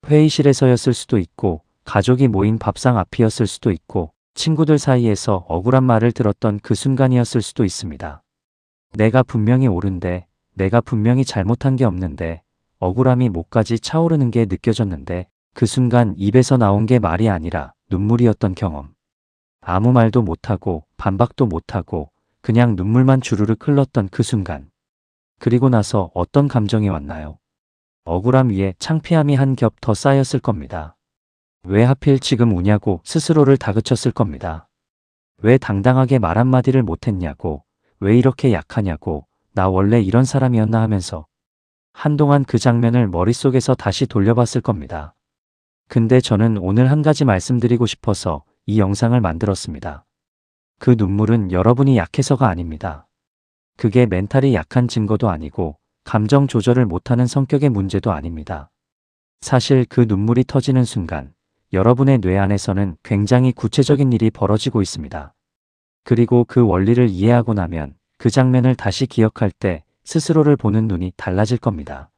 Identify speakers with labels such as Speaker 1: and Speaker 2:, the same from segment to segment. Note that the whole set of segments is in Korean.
Speaker 1: 회의실에서였을 수도 있고, 가족이 모인 밥상 앞이었을 수도 있고, 친구들 사이에서 억울한 말을 들었던 그 순간이었을 수도 있습니다. 내가 분명히 옳은데, 내가 분명히 잘못한 게 없는데, 억울함이 목까지 차오르는 게 느껴졌는데, 그 순간 입에서 나온 게 말이 아니라 눈물이었던 경험. 아무 말도 못하고 반박도 못하고 그냥 눈물만 주르륵 흘렀던 그 순간. 그리고 나서 어떤 감정이 왔나요? 억울함 위에 창피함이 한 겹 더 쌓였을 겁니다. 왜 하필 지금 우냐고 스스로를 다그쳤을 겁니다. 왜 당당하게 말 한마디를 못했냐고, 왜 이렇게 약하냐고, 나 원래 이런 사람이었나 하면서 한동안 그 장면을 머릿속에서 다시 돌려봤을 겁니다. 근데 저는 오늘 한 가지 말씀드리고 싶어서 이 영상을 만들었습니다. 그 눈물은 여러분이 약해서가 아닙니다. 그게 멘탈이 약한 증거도 아니고 감정 조절을 못하는 성격의 문제도 아닙니다. 사실 그 눈물이 터지는 순간 여러분의 뇌 안에서는 굉장히 구체적인 일이 벌어지고 있습니다. 그리고 그 원리를 이해하고 나면 그 장면을 다시 기억할 때 스스로를 보는 눈이 달라질 겁니다.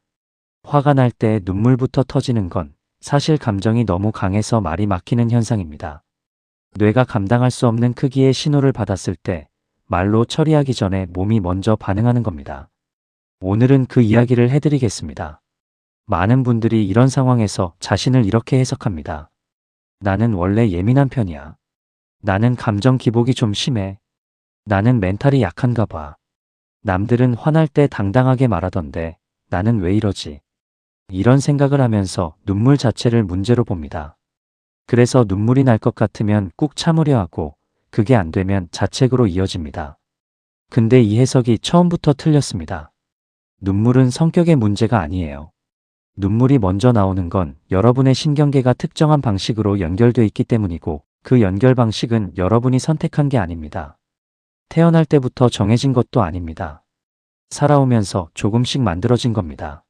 Speaker 1: 화가 날 때 눈물부터 터지는 건 사실 감정이 너무 강해서 말이 막히는 현상입니다. 뇌가 감당할 수 없는 크기의 신호를 받았을 때 말로 처리하기 전에 몸이 먼저 반응하는 겁니다. 오늘은 그 이야기를 해드리겠습니다. 많은 분들이 이런 상황에서 자신을 이렇게 해석합니다. 나는 원래 예민한 편이야. 나는 감정 기복이 좀 심해. 나는 멘탈이 약한가 봐. 남들은 화날 때 당당하게 말하던데 나는 왜 이러지? 이런 생각을 하면서 눈물 자체를 문제로 봅니다. 그래서 눈물이 날 것 같으면 꾹 참으려 하고 그게 안 되면 자책으로 이어집니다. 근데 이 해석이 처음부터 틀렸습니다. 눈물은 성격의 문제가 아니에요. 눈물이 먼저 나오는 건 여러분의 신경계가 특정한 방식으로 연결되어 있기 때문이고 그 연결 방식은 여러분이 선택한 게 아닙니다. 태어날 때부터 정해진 것도 아닙니다. 살아오면서 조금씩 만들어진 겁니다.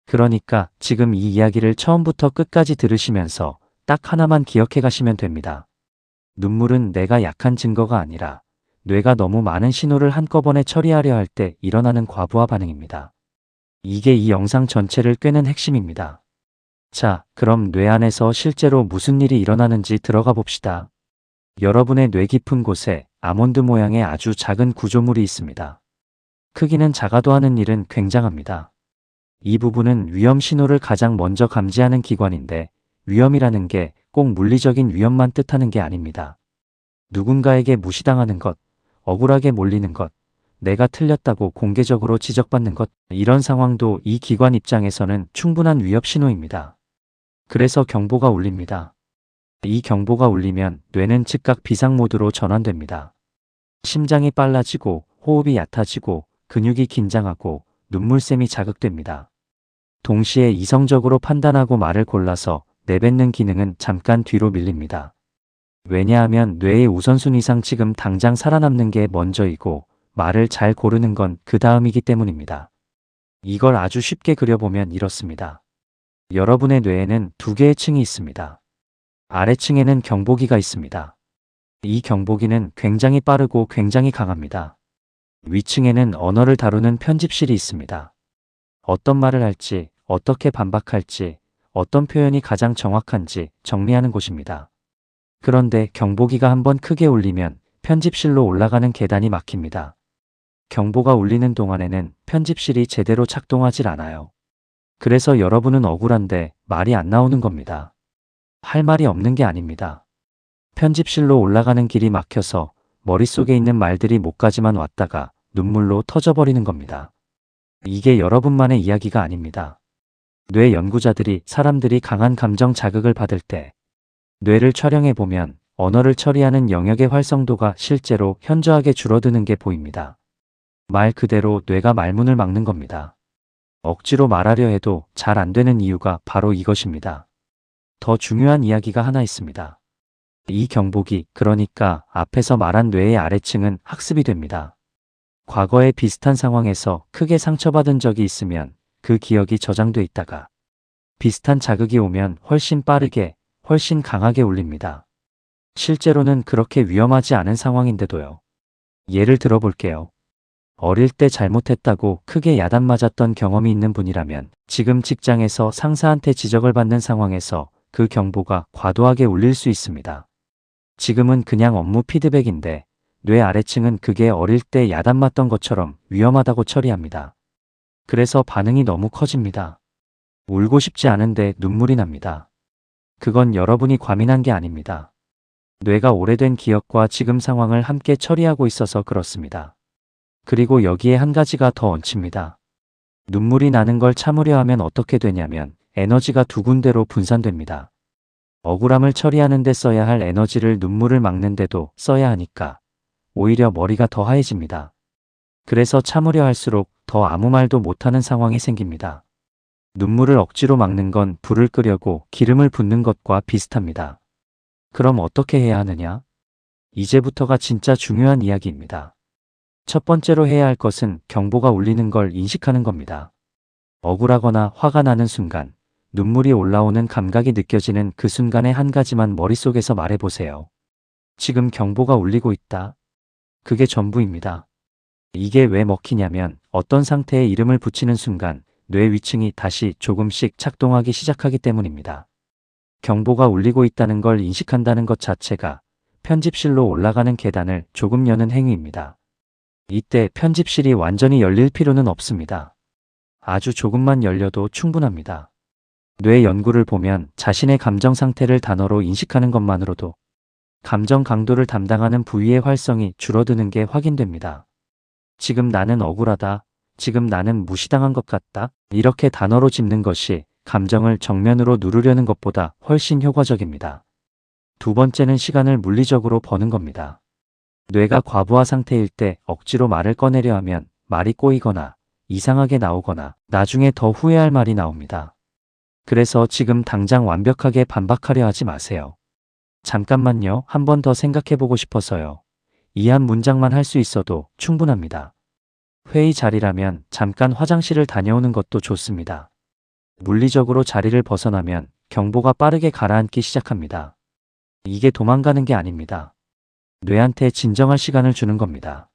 Speaker 1: 그러니까 지금 이 이야기를 처음부터 끝까지 들으시면서 딱 하나만 기억해 가시면 됩니다. 눈물은 내가 약한 증거가 아니라 뇌가 너무 많은 신호를 한꺼번에 처리하려 할 때 일어나는 과부하 반응입니다. 이게 이 영상 전체를 꿰는 핵심입니다. 자, 그럼 뇌 안에서 실제로 무슨 일이 일어나는지 들어가 봅시다. 여러분의 뇌 깊은 곳에 아몬드 모양의 아주 작은 구조물이 있습니다. 크기는 작아도 하는 일은 굉장합니다. 이 부분은 위험 신호를 가장 먼저 감지하는 기관인데 위험이라는 게 꼭 물리적인 위험만 뜻하는 게 아닙니다. 누군가에게 무시당하는 것, 억울하게 몰리는 것, 내가 틀렸다고 공개적으로 지적받는 것, 이런 상황도 이 기관 입장에서는 충분한 위협 신호입니다. 그래서 경보가 울립니다. 이 경보가 울리면 뇌는 즉각 비상 모드로 전환됩니다. 심장이 빨라지고 호흡이 얕아지고 근육이 긴장하고 눈물샘이 자극됩니다. 동시에 이성적으로 판단하고 말을 골라서 내뱉는 기능은 잠깐 뒤로 밀립니다. 왜냐하면 뇌의 우선순위상 지금 당장 살아남는 게 먼저이고 말을 잘 고르는 건 그 다음이기 때문입니다. 이걸 아주 쉽게 그려보면 이렇습니다. 여러분의 뇌에는 두 개의 층이 있습니다. 아래층에는 경보기가 있습니다. 이 경보기는 굉장히 빠르고 굉장히 강합니다. 위층에는 언어를 다루는 편집실이 있습니다. 어떤 말을 할지, 어떻게 반박할지, 어떤 표현이 가장 정확한지 정리하는 곳입니다. 그런데 경보기가 한번 크게 울리면 편집실로 올라가는 계단이 막힙니다. 경보가 울리는 동안에는 편집실이 제대로 작동하질 않아요. 그래서 여러분은 억울한데 말이 안 나오는 겁니다. 할 말이 없는 게 아닙니다. 편집실로 올라가는 길이 막혀서 머릿속에 있는 말들이 목까지만 왔다가 눈물로 터져버리는 겁니다. 이게 여러분만의 이야기가 아닙니다. 뇌 연구자들이 사람들이 강한 감정 자극을 받을 때 뇌를 촬영해 보면 언어를 처리하는 영역의 활성도가 실제로 현저하게 줄어드는 게 보입니다. 말 그대로 뇌가 말문을 막는 겁니다. 억지로 말하려 해도 잘 안 되는 이유가 바로 이것입니다. 더 중요한 이야기가 하나 있습니다. 이 경보기, 그러니까 앞에서 말한 뇌의 아래층은 학습이 됩니다. 과거에 비슷한 상황에서 크게 상처받은 적이 있으면 그 기억이 저장돼 있다가 비슷한 자극이 오면 훨씬 빠르게, 훨씬 강하게 울립니다. 실제로는 그렇게 위험하지 않은 상황인데도요. 예를 들어 볼게요. 어릴 때 잘못했다고 크게 야단 맞았던 경험이 있는 분이라면 지금 직장에서 상사한테 지적을 받는 상황에서 그 경보가 과도하게 울릴 수 있습니다. 지금은 그냥 업무 피드백인데 뇌 아래층은 그게 어릴 때 야단 맞던 것처럼 위험하다고 처리합니다. 그래서 반응이 너무 커집니다. 울고 싶지 않은데 눈물이 납니다. 그건 여러분이 과민한 게 아닙니다. 뇌가 오래된 기억과 지금 상황을 함께 처리하고 있어서 그렇습니다. 그리고 여기에 한 가지가 더 얹힙니다. 눈물이 나는 걸 참으려 하면 어떻게 되냐면 에너지가 두 군데로 분산됩니다. 억울함을 처리하는 데 써야 할 에너지를 눈물을 막는데도 써야 하니까 오히려 머리가 더 하얘집니다. 그래서 참으려 할수록 더 아무 말도 못하는 상황이 생깁니다. 눈물을 억지로 막는 건 불을 끄려고 기름을 붓는 것과 비슷합니다. 그럼 어떻게 해야 하느냐? 이제부터가 진짜 중요한 이야기입니다. 첫 번째로 해야 할 것은 경보가 울리는 걸 인식하는 겁니다. 억울하거나 화가 나는 순간, 눈물이 올라오는 감각이 느껴지는 그 순간에 한 가지만 머릿속에서 말해보세요. 지금 경보가 울리고 있다. 그게 전부입니다. 이게 왜 먹히냐면 어떤 상태에 이름을 붙이는 순간 뇌 위층이 다시 조금씩 작동하기 시작하기 때문입니다. 경보가 울리고 있다는 걸 인식한다는 것 자체가 편집실로 올라가는 계단을 조금 여는 행위입니다. 이때 편집실이 완전히 열릴 필요는 없습니다. 아주 조금만 열려도 충분합니다. 뇌 연구를 보면 자신의 감정 상태를 단어로 인식하는 것만으로도 감정 강도를 담당하는 부위의 활성이 줄어드는 게 확인됩니다. 지금 나는 억울하다. 지금 나는 무시당한 것 같다. 이렇게 단어로 짚는 것이 감정을 정면으로 누르려는 것보다 훨씬 효과적입니다. 두 번째는 시간을 물리적으로 버는 겁니다. 뇌가 과부하 상태일 때 억지로 말을 꺼내려 하면 말이 꼬이거나 이상하게 나오거나 나중에 더 후회할 말이 나옵니다. 그래서 지금 당장 완벽하게 반박하려 하지 마세요. 잠깐만요. 한 번 더 생각해보고 싶어서요. 이 한 문장만 할 수 있어도 충분합니다. 회의 자리라면 잠깐 화장실을 다녀오는 것도 좋습니다. 물리적으로 자리를 벗어나면 경보가 빠르게 가라앉기 시작합니다. 이게 도망가는 게 아닙니다. 뇌한테 진정할 시간을 주는 겁니다.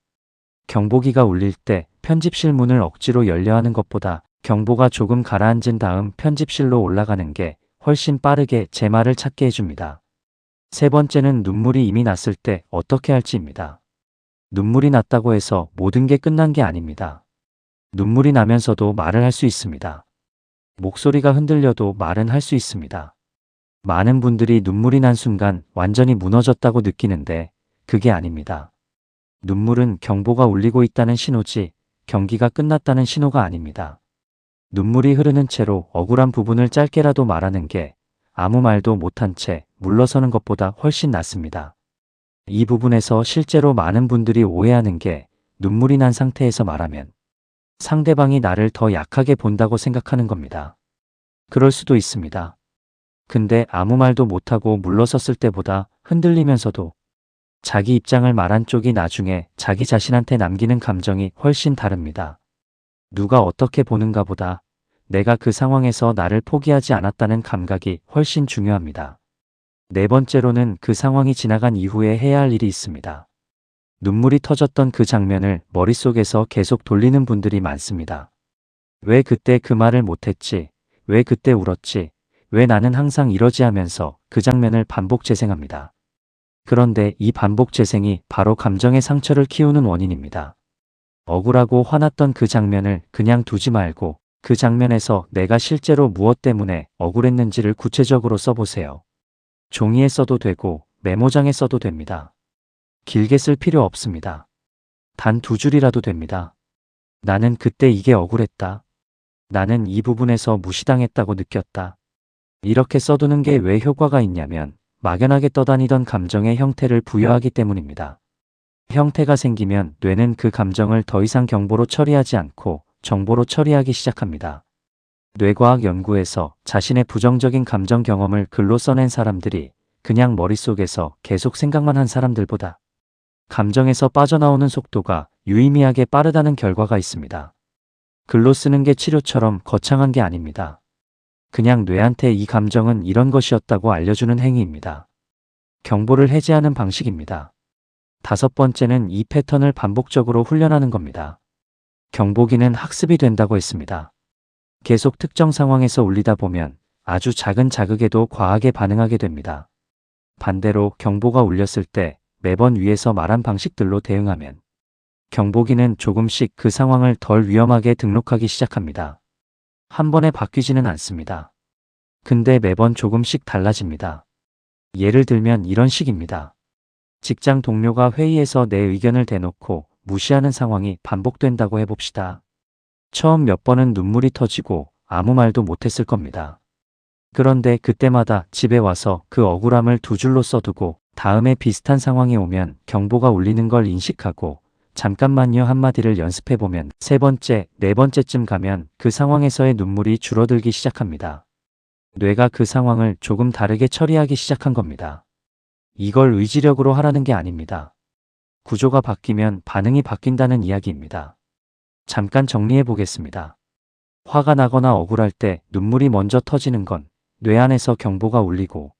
Speaker 1: 경보기가 울릴 때 편집실 문을 억지로 열려 하는 것보다 경보가 조금 가라앉은 다음 편집실로 올라가는 게 훨씬 빠르게 제 말을 찾게 해줍니다. 세 번째는 눈물이 이미 났을 때 어떻게 할지입니다. 눈물이 났다고 해서 모든 게 끝난 게 아닙니다. 눈물이 나면서도 말을 할 수 있습니다. 목소리가 흔들려도 말은 할 수 있습니다. 많은 분들이 눈물이 난 순간 완전히 무너졌다고 느끼는데 그게 아닙니다. 눈물은 경보가 울리고 있다는 신호지 경기가 끝났다는 신호가 아닙니다. 눈물이 흐르는 채로 억울한 부분을 짧게라도 말하는 게 아무 말도 못한 채 물러서는 것보다 훨씬 낫습니다. 이 부분에서 실제로 많은 분들이 오해하는 게 눈물이 난 상태에서 말하면 상대방이 나를 더 약하게 본다고 생각하는 겁니다. 그럴 수도 있습니다. 근데 아무 말도 못하고 물러섰을 때보다 흔들리면서도 자기 입장을 말한 쪽이 나중에 자기 자신한테 남기는 감정이 훨씬 다릅니다. 누가 어떻게 보는가 보다 내가 그 상황에서 나를 포기하지 않았다는 감각이 훨씬 중요합니다. 네 번째로는 그 상황이 지나간 이후에 해야 할 일이 있습니다. 눈물이 터졌던 그 장면을 머릿속에서 계속 돌리는 분들이 많습니다. 왜 그때 그 말을 못했지? 왜 그때 울었지? 왜 나는 항상 이러지 하면서 그 장면을 반복 재생합니다. 그런데 이 반복 재생이 바로 감정의 상처를 키우는 원인입니다. 억울하고 화났던 그 장면을 그냥 두지 말고 그 장면에서 내가 실제로 무엇 때문에 억울했는지를 구체적으로 써보세요. 종이에 써도 되고 메모장에 써도 됩니다. 길게 쓸 필요 없습니다. 단 두 줄이라도 됩니다. 나는 그때 이게 억울했다. 나는 이 부분에서 무시당했다고 느꼈다. 이렇게 써두는 게 왜 효과가 있냐면 막연하게 떠다니던 감정의 형태를 부여하기 때문입니다. 형태가 생기면 뇌는 그 감정을 더 이상 경보로 처리하지 않고 정보로 처리하기 시작합니다. 뇌과학 연구에서 자신의 부정적인 감정 경험을 글로 써낸 사람들이 그냥 머릿속에서 계속 생각만 한 사람들보다 감정에서 빠져나오는 속도가 유의미하게 빠르다는 결과가 있습니다. 글로 쓰는 게 치료처럼 거창한 게 아닙니다. 그냥 뇌한테 이 감정은 이런 것이었다고 알려주는 행위입니다. 경보를 해제하는 방식입니다. 다섯 번째는 이 패턴을 반복적으로 훈련하는 겁니다. 경보기는 학습이 된다고 했습니다. 계속 특정 상황에서 울리다 보면 아주 작은 자극에도 과하게 반응하게 됩니다. 반대로 경보가 울렸을 때 매번 위에서 말한 방식들로 대응하면 경보기는 조금씩 그 상황을 덜 위험하게 등록하기 시작합니다. 한 번에 바뀌지는 않습니다. 근데 매번 조금씩 달라집니다. 예를 들면 이런 식입니다. 직장 동료가 회의에서 내 의견을 대놓고 무시하는 상황이 반복된다고 해봅시다. 처음 몇 번은 눈물이 터지고 아무 말도 못했을 겁니다. 그런데 그때마다 집에 와서 그 억울함을 두 줄로 써두고 다음에 비슷한 상황이 오면 경보가 울리는 걸 인식하고 잠깐만요 한마디를 연습해보면 세 번째, 네 번째쯤 가면 그 상황에서의 눈물이 줄어들기 시작합니다. 뇌가 그 상황을 조금 다르게 처리하기 시작한 겁니다. 이걸 의지력으로 하라는 게 아닙니다. 구조가 바뀌면 반응이 바뀐다는 이야기입니다. 잠깐 정리해 보겠습니다. 화가 나거나 억울할 때 눈물이 먼저 터지는 건 뇌 안에서 경보가 울리고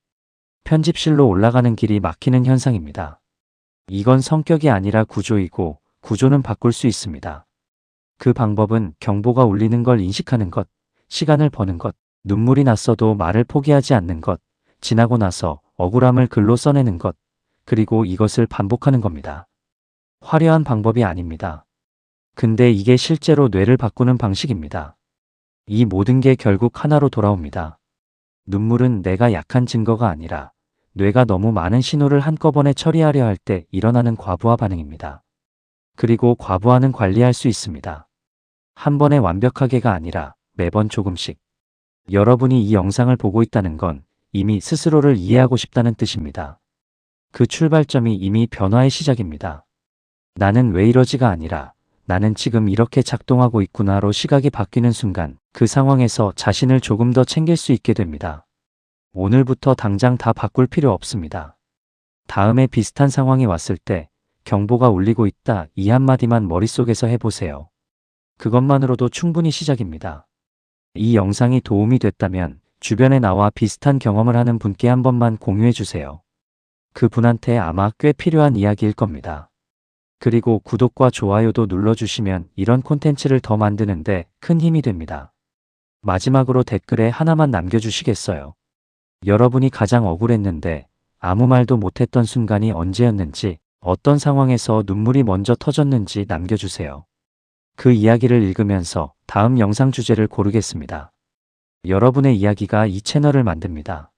Speaker 1: 편집실로 올라가는 길이 막히는 현상입니다. 이건 성격이 아니라 구조이고 구조는 바꿀 수 있습니다. 그 방법은 경보가 울리는 걸 인식하는 것, 시간을 버는 것, 눈물이 났어도 말을 포기하지 않는 것, 지나고 나서 억울함을 글로 써내는 것, 그리고 이것을 반복하는 겁니다. 화려한 방법이 아닙니다. 근데 이게 실제로 뇌를 바꾸는 방식입니다. 이 모든 게 결국 하나로 돌아옵니다. 눈물은 내가 약한 증거가 아니라 뇌가 너무 많은 신호를 한꺼번에 처리하려 할 때 일어나는 과부하 반응입니다. 그리고 과부하는 관리할 수 있습니다. 한 번에 완벽하게가 아니라 매번 조금씩. 여러분이 이 영상을 보고 있다는 건 이미 스스로를 이해하고 싶다는 뜻입니다. 그 출발점이 이미 변화의 시작입니다. 나는 왜 이러지가 아니라 나는 지금 이렇게 작동하고 있구나로 시각이 바뀌는 순간 그 상황에서 자신을 조금 더 챙길 수 있게 됩니다. 오늘부터 당장 다 바꿀 필요 없습니다. 다음에 비슷한 상황이 왔을 때 경보가 울리고 있다 이 한마디만 머릿속에서 해보세요. 그것만으로도 충분히 시작입니다. 이 영상이 도움이 됐다면 주변에 나와 비슷한 경험을 하는 분께 한 번만 공유해 주세요. 그 분한테 아마 꽤 필요한 이야기일 겁니다. 그리고 구독과 좋아요도 눌러주시면 이런 콘텐츠를 더 만드는데 큰 힘이 됩니다. 마지막으로 댓글에 하나만 남겨주시겠어요? 여러분이 가장 억울했는데 아무 말도 못했던 순간이 언제였는지, 어떤 상황에서 눈물이 먼저 터졌는지 남겨주세요. 그 이야기를 읽으면서 다음 영상 주제를 고르겠습니다. 여러분의 이야기가 이 채널을 만듭니다.